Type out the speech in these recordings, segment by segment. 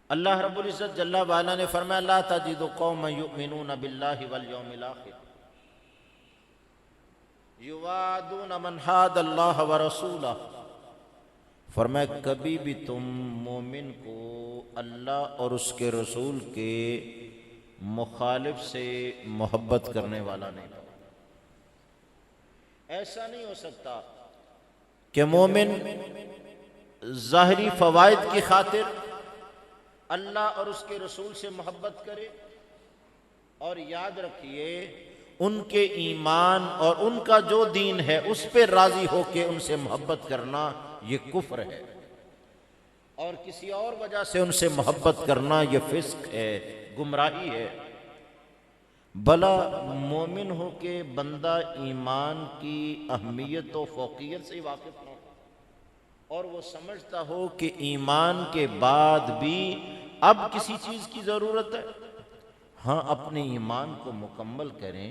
اللہ رب العزت جل وعلا نے فرمایا لا تجد قوما یؤمنون باللہ والیوم الاخر یوادون من حاد اللہ ورسولہ، فرمایا کبھی بھی تم مومن کو اللہ اور اس کے رسول کے مخالف سے محبت کرنے والا نہیں پاؤ۔ ایسا نہیں ہو سکتا کہ مومن ظاہری فوائد کی خاطر اللہ اور اس کے رسول سے محبت کرے، اور یاد رکھیے ان کے ایمان اور ان کا جو دین ہے اس پہ راضی ہو کے ان سے محبت کرنا یہ کفر ہے، اور کسی اور وجہ سے ان سے محبت کرنا یہ فسق ہے، گمراہی ہے۔ بھلا مومن ہو کے بندہ ایمان کی اہمیت و فوقیت سے واقف نہ ہو، اور وہ سمجھتا ہو کہ ایمان کے بعد بھی اب کسی چیز کی ضرورت ہے۔ ہاں، اپنے ایمان کو مکمل کریں،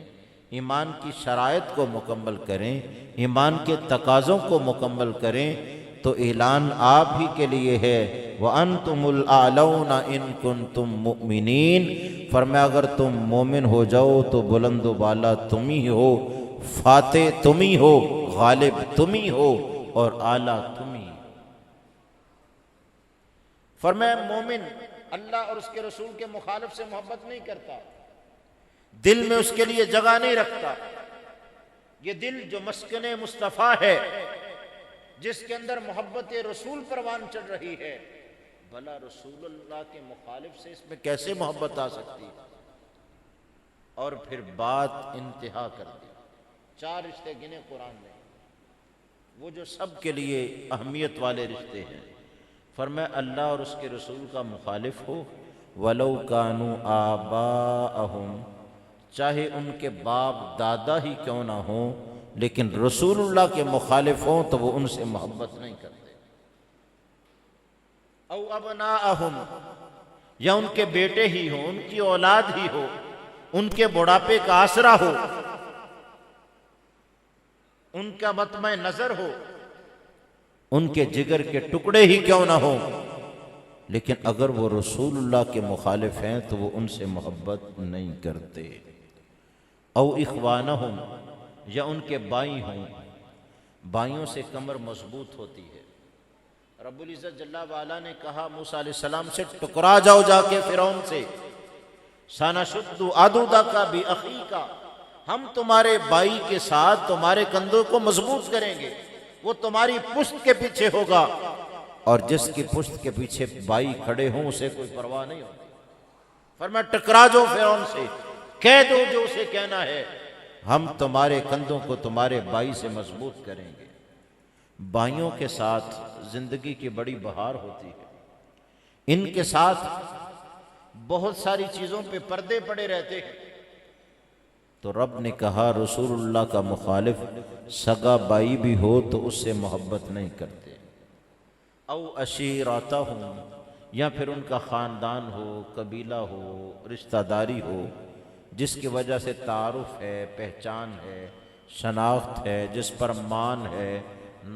ایمان کی شرائط کو مکمل کریں، ایمان کے تقاضوں کو مکمل کریں، تو اعلان آپ ہی کے لیے ہے وَأَنْتُمُ الْأَعْلَوْنَ إِن كُنْتُم مُؤْمِنِينَ، فرمایا اگر تم مومن ہو جاؤ تو بلند و بالا تم ہی ہو، فاتح تم ہی ہو، غالب تم ہی ہو، اور اعلیٰ تم ہی۔ فرمایا مومن اللہ اور اس کے رسول کے مخالف سے محبت نہیں کرتا، دل میں اس کے لیے جگہ نہیں رکھتا۔ یہ دل جو مسکن مصطفیٰ ہے، جس کے اندر محبت رسول پروان چڑھ رہی ہے، بھلا رسول اللہ کے مخالف سے اس میں کیسے محبت آ سکتی ہے؟ اور پھر بات انتہا کر دی، 4 رشتے گنے قرآن میں، وہ جو سب کے لیے اہمیت والے رشتے ہیں۔ فرمایا اللہ اور اس کے رسول کا مخالف ہو، وَلَوْ كَانُوا آبَاءَهُمْ، چاہے ان کے باپ دادا ہی کیوں نہ ہوں، لیکن رسول اللہ کے مخالف ہوں تو وہ ان سے محبت نہیں کرتے۔ او ابناءہم، یا ان کے بیٹے ہی ہوں، ان کی اولاد ہی ہو، ان کے بڑھاپے کا آسرا ہو، ان کا مطمع نظر ہو، ان کے جگر کے ٹکڑے ہی کیوں نہ ہوں، لیکن اگر وہ رسول اللہ کے مخالف ہیں تو وہ ان سے محبت نہیں کرتے۔ او اخوانہم، یا ان کے بھائی ہوں، بھائیوں سے کمر مضبوط ہوتی ہے۔ رب العزت جل وعلا نے کہا موسیٰ علیہ السلام سے ٹکرا جاؤ جا کے فرعون سے، سَنَشُدُّ عَضُدَكَ بِأَخِيكَ، ہم تمہارے بھائی کے ساتھ تمہارے کندھوں کو مضبوط کریں گے، وہ تمہاری پشت کے پیچھے ہوگا، اور جس کی پشت کے پیچھے بھائی کھڑے ہوں اسے کوئی پرواہ نہیں ہوتی۔ فرمایا ٹکرا جاؤ فرعون سے، کہہ دو جو اسے کہنا ہے، ہم تمہارے کندھوں کو تمہارے بھائی سے مضبوط کریں گے۔ بھائیوں کے ساتھ زندگی کی بڑی بہار ہوتی ہے، ان کے ساتھ بہت ساری چیزوں پہ پردے پڑے رہتے ہیں، تو رب نے کہا رسول اللہ کا مخالف سگا بھائی بھی ہو تو اس سے محبت نہیں کرتے۔ او عشیرتہم، یا پھر ان کا خاندان ہو، قبیلہ ہو، رشتہ داری ہو، جس کی وجہ سے تعارف ہے، پہچان ہے، شناخت ہے، جس پر مان ہے،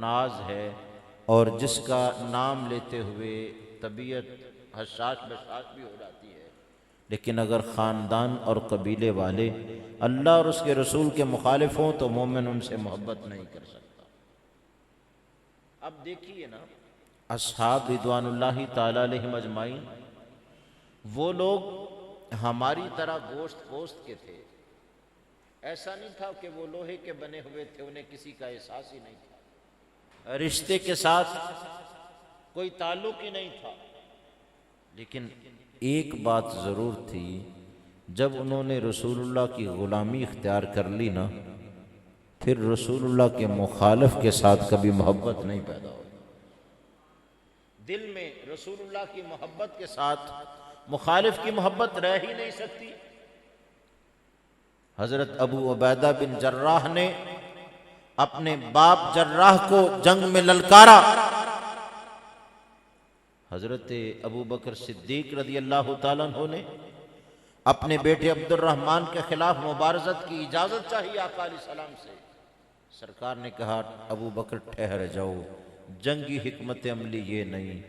ناز ہے، اور جس کا نام لیتے ہوئے طبیعت حشاش بشاش بھی ہو جاتی ہے، لیکن اگر خاندان اور قبیلے والے اللہ اور اس کے رسول کے مخالف ہوں تو مومن ان سے محبت نہیں کر سکتا۔ اب دیکھیے نا، اصحاب رضوان اللہ تعالی علیہم اجمعین، وہ لوگ ہماری طرح گوشت پوست کے تھے، ایسا نہیں تھا کہ وہ لوہے کے بنے ہوئے تھے، انہیں کسی کا احساس ہی نہیں تھا، رشتے کے ساتھ کوئی تعلق ہی نہیں تھا، لیکن ایک بات ضرور تھی، جب انہوں نے رسول اللہ کی غلامی اختیار کر لی نا، پھر رسول اللہ کے مخالف کے ساتھ کبھی محبت نہیں پیدا ہوئی۔ دل میں رسول اللہ کی محبت کے ساتھ مخالف کی محبت رہ ہی نہیں سکتی۔ حضرت ابو عبیدہ بن جراح نے اپنے باپ جراح کو جنگ میں للکارا، حضرت ابو بکر صدیق رضی اللہ تعالیٰ عنہ نے اپنے بیٹے عبد الرحمن کے خلاف مبارزت کی اجازت چاہیے آقا علیہ السلام سے، سرکار نے کہا ابو بکر ٹھہر جاؤ، جنگی حکمت عملی یہ نہیں،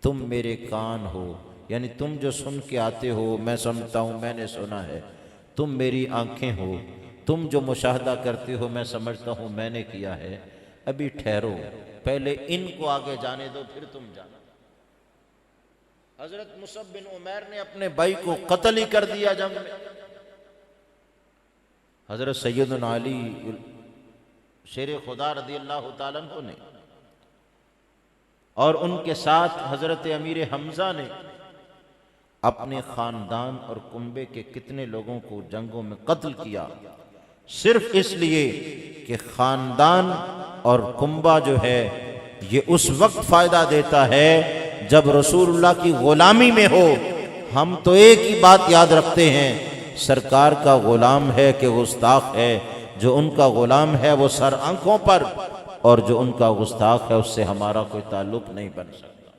تم میرے کان ہو، یعنی تم جو سن کے آتے ہو میں سمجھتا ہوں میں نے سنا ہے، تم میری آنکھیں ہو، تم جو مشاہدہ کرتے ہو میں سمجھتا ہوں میں نے کیا ہے، ابھی ٹھہرو، پہلے ان کو آگے جانے دو پھر تم جانا۔ حضرت مصعب بن عمیر نے اپنے بھائی کو قتل ہی کر دیا جنگ میں۔ حضرت سیدنا علی شیر خدا رضی اللہ تعالیٰ عنہ نے اور ان کے ساتھ حضرت امیر حمزہ نے اپنے خاندان اور کنبے کے کتنے لوگوں کو جنگوں میں قتل کیا، صرف اس لیے کہ خاندان اور کنبہ جو ہے یہ اس وقت فائدہ دیتا ہے جب رسول اللہ کی غلامی میں ہو۔ ہم تو ایک ہی بات یاد رکھتے ہیں، سرکار کا غلام ہے کہ گستاخ ہے، جو ان کا غلام ہے وہ سر آنکھوں پر، اور جو ان کا گستاخ ہے اس سے ہمارا کوئی تعلق نہیں بن سکتا۔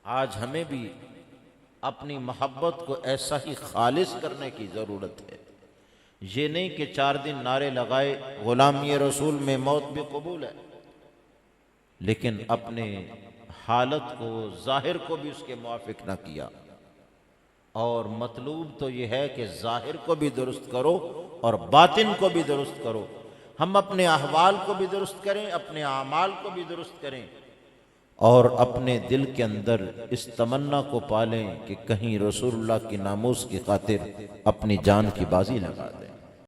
آج ہمیں بھی اپنی محبت کو ایسا ہی خالص کرنے کی ضرورت ہے، یہ نہیں کہ 4 دن نعرے لگائے غلامی رسول میں موت بھی قبول ہے، لیکن اپنے حالت کو ظاہر کو بھی اس کے موافق نہ کیا۔ اور مطلوب تو یہ ہے کہ ظاہر کو بھی درست کرو اور باطن کو بھی درست کرو۔ ہم اپنے احوال کو بھی درست کریں، اپنے اعمال کو بھی درست کریں، اور اپنے دل کے اندر اس تمنا کو پالیں کہ کہیں رسول اللہ کی ناموس کی خاطر اپنی جان کی بازی لگا دیں۔